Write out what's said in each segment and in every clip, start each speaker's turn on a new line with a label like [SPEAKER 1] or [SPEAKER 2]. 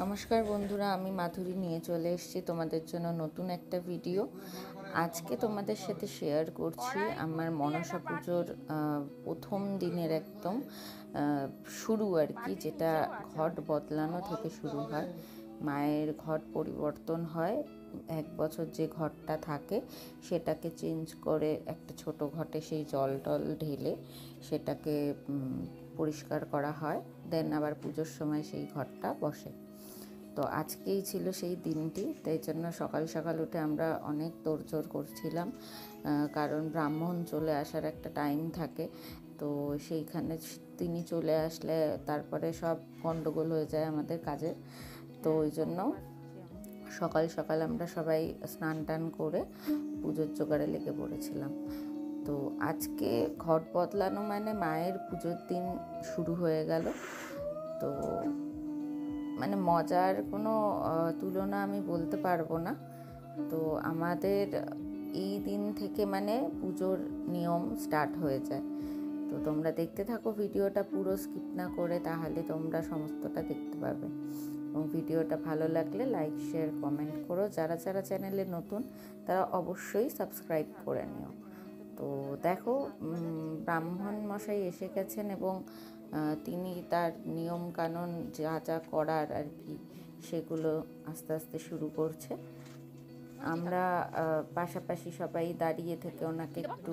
[SPEAKER 1] নমস্কার বন্ধুরা, আমি মাধুরী নিয়ে চলে এসেছি তোমাদের জন্য নতুন একটা ভিডিও। আজকে তোমাদের সাথে শেয়ার করছি আমার মনসা পুজোর প্রথম দিনের একদম শুরু আর কি, যেটা ঘট বদলানো থেকে শুরু হয়। মায়ের ঘট পরিবর্তন হয়, এক বছর যে ঘটটা থাকে সেটাকে চেঞ্জ করে একটা ছোট ঘটে সেই জল টল ঢেলে সেটাকে পরিষ্কার করা হয়। দেন আবার পুজোর সময় সেই ঘটটা বসে। তো আজকেই ছিল সেই দিনটি, তাই জন্য সকাল সকাল উঠে আমরা অনেক তোড়জোড় করছিলাম, কারণ ব্রাহ্মণ চলে আসার একটা টাইম থাকে। তো সেইখানে তিনি চলে আসলে তারপরে সব গণ্ডগোল হয়ে যায় আমাদের কাজের। তো ওই জন্য সকাল সকাল আমরা সবাই স্নান টান করে পুজোর জোগাড়ে লেগে পড়েছিলাম। তো আজকে ঘট বদলানো মানে মায়ের পুজোর দিন শুরু হয়ে গেল। তো মানে মজার কোনো তুলনা আমি বলতে পারবো না। তো আমাদের এই দিন থেকে মানে পুজোর নিয়ম স্টার্ট হয়ে যায়। তো তোমরা দেখতে থাকো ভিডিওটা, পুরো স্কিপ না করে, তাহলে তোমরা সমস্তটা দেখতে পাবে। এবং ভিডিওটা ভালো লাগলে লাইক শেয়ার কমেন্ট করো। যারা যারা চ্যানেলে নতুন তারা অবশ্যই সাবস্ক্রাইব করে নিও। তো দেখো, ব্রাহ্মণ মশাই এসে গেছেন এবং তিনি তার নিয়ম কানুন যা যা করার আর কি সেগুলো আস্তে আস্তে শুরু করছে। আমরা পাশাপাশি সবাই দাঁড়িয়ে থেকে ওনাকে একটু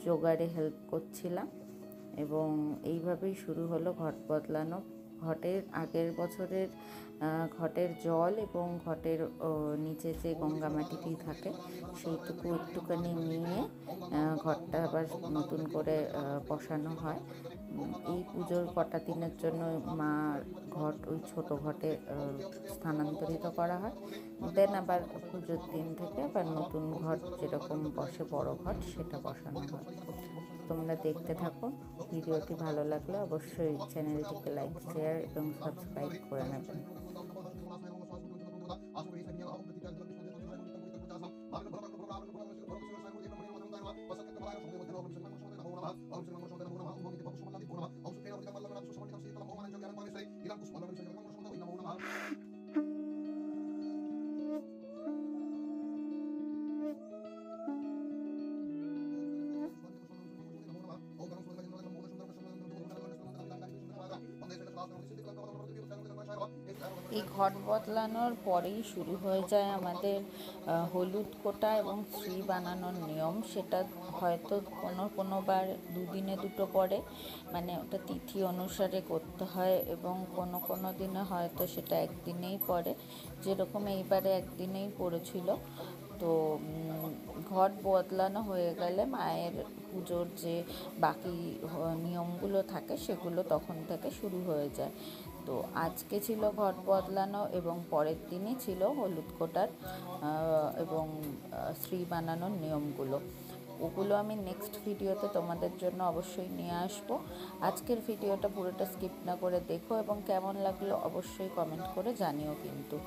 [SPEAKER 1] জোগাড়ে হেল্প করছিলাম এবং এইভাবেই শুরু হলো ঘট বদলানো। ঘটের আগের বছরের ঘটের জল এবং ঘটের নিচে যে গঙ্গা মাটিটি থাকে সেইটুকু একটুখানি নিয়ে ঘরটা আবার নতুন করে বসানো হয়। এই পুজোর কটা দিনের জন্য মার ঘট ওই ছোট ঘটে স্থানান্তরিত করা হয়। দেন আবার পুজোর দিন থেকে আবার নতুন ঘট যেরকম বসে বড় ঘট সেটা বসানো হয়। তোমরা দেখতে থাকো। ভিডিওটি ভালো লাগলে অবশ্যই চ্যানেলটিকে লাইক শেয়ার এবং সাবস্ক্রাইব করে নেবেন। এই ঘট বদলানোর পরেই শুরু হয়ে যায় আমাদের হলুদ কোটা এবং শ্রী বানানোর নিয়ম। সেটা হয়তো কোনোবার দুদিনে দুটো পড়ে, মানে ওটা তিথি অনুসারে করতে হয়, এবং কোনো দিনে হয়তো সেটা একদিনেই পড়ে, যেরকম এইবারে একদিনেই পড়েছিল। তো ঘট বদলানো হয়ে গেলে মায়ের পুজোর যে বাকি নিয়মগুলো থাকে সেগুলো তখন থেকে শুরু হয়ে যায়। তো আজকে ছিল ঘট বদলানো এবং পরের দিনই ছিল হলুদ কোটার এবং শ্রী বানানোর নিয়মগুলো। ওগুলো আমি নেক্সট ভিডিওতে তোমাদের জন্য অবশ্যই নিয়ে আসবো। আজকের ভিডিওটা পুরোটা স্কিপ না করে দেখো এবং কেমন লাগলো অবশ্যই কমেন্ট করে জানিও কিন্তু।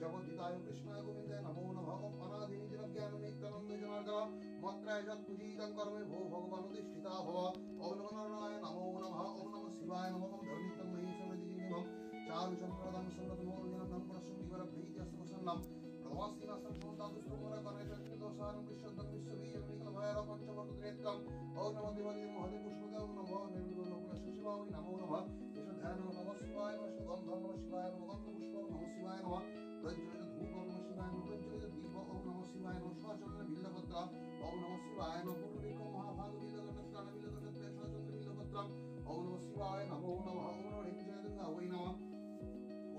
[SPEAKER 2] জগদ্ধিতায় কৃষ্ণায় গোবিন্দায় নমো নমঃ। ওম অনাদিনি জ্ঞান নিত্যানন্দ জনার্দন মত্রায় যৎ পূজিতং কর্মে ভো ভগবান অধিষ্ঠিতা ভব। ওম নমো নারায়ণ নমো নমঃ। ওম নমঃ শিবায় নমঃ। ওম ধর্মিতং মহীশ্বরদিনম চারু চন্দ্রদান সন্নতমোর্জনম পরশুমিবর প্രീത്യস্ত প্রসন্নম প্রভাসিনাসং সমতাদুষ্টমোরা গণেশং দোষারং বিশ্বদং বিশ্ববীজং নিকলভয়র পঞ্চবর্তনেত্রম। ওম নমঃ দেবাদি মহদে পুষ্পদে। ওম নমঃ নির্গুণলোকনা শিবায় নমো নমঃ। ধ্যান নমঃ শিবায় নমঃ। গন্ধ নমঃ শিবায় নমঃ। গন্ধ পুষ্প নমঃ শিবায় নমঃ। প্রজ্বলিত ধূপ ওম নমঃ শিবায় নমঃ। প্রজ্বলিত দীপ ওম নমঃ শিবায় নমঃ। সচন্দ্র বিল্লপত্র ওম নমঃ শিবায় নমঃ। পুরুলিক মহাভাগ বিল্লগণত্রাণ বিল্লগণত্রে সচন্দ্র বিল্লপত্রম ওম নমঃ শিবায় নমো নমঃ। ওম নমঃ হ্রিং জয় দুর্গা ওই নমঃ।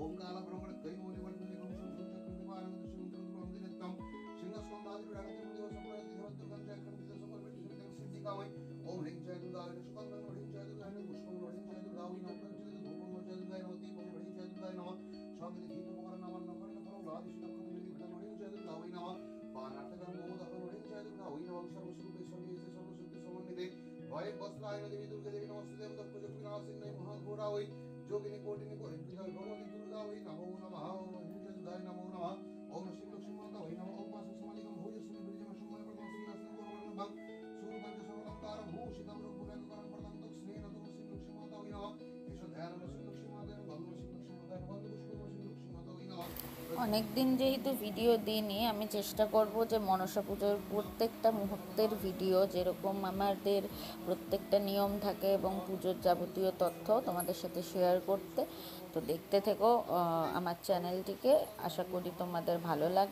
[SPEAKER 2] ওম কাল ব্রহ্মণ কৈমৌলি মণ্ডলিকং সংসংচক্রতিপালং দশমন্ত্রম সিংহস্কন্ধাদিরাগতে মুদিও সম্প্রতি ধরন্তর্গং জয়খণ্ডিত সকলবেদিসমিতং সিদ্ধিকাময়। ওম হ্রিং জয় দুর্গা সুগন্ধং হ্রিং জয় দুর্গা পুষ্পং হ্রিং জয় দুর্গা ওই নমঃ। প্রজ্বলিত ধূপং জয় দুর্গায় নমঃ। দীপং হ্রিং জয় দুর্গায় নমঃ। সঙ্গে ঘৃত উপকরণ নামান্য খণ্ড ফলং লাদিশ নক্ষত্র নিলিপ্তং হ্রিং জয় দুর্গা ওই নমঃ। বানার্থকং মোদকং হ্রিং জয় দুর্গা ওই নমঃ। সর্বস্বরূপে সর্বেশে সর্বশক্তি সমন্বিতে ভয়ে বস্ত্রায় দেবী দুর্গা দেবী নমস্তে। দক্ষ যোগিনী কোটিনী পরিণৃতা ভগবতী দুর্গা ওই নমো নমঃ ওম হিংসুদায় নমো নমঃ ওম শ্রী লক্ষ্মী মাতা ওই নমঃ ওম পাশে সমালিকম ভোজস্মি বীর্যম সময় প্রথম শ্রী রত্ন গৌরবর্ণ ভাগ সুরপঞ্চ সবলঙ্কার ভূষিতম রূপুরেকরম প্রদান তৎ স্নেহ তোম শ্রী লক্ষ্মী মাতা ওই নমঃ ঈশ্বর ধ্যান শ্রী লক্ষ্মী মাতা বন্ধ শ্রী লক্ষ্মী মাতা বন্ধ পুষ্প শ্রী লক্ষ্মী মাতা ওই নমঃ।
[SPEAKER 1] অনেক দিন যেহেতু ভিডিও দিইনি, আমি চেষ্টা করব যে মনসা পুজোর প্রত্যেকটা মুহূর্তের ভিডিও, যেরকম আমাদের প্রত্যেকটা নিয়ম থাকে এবং পুজোর যাবতীয় তথ্য তোমাদের সাথে শেয়ার করতে। তো দেখতে থেকো আমার চ্যানেলটিকে, আশা করি তোমাদের ভালো লাগবে।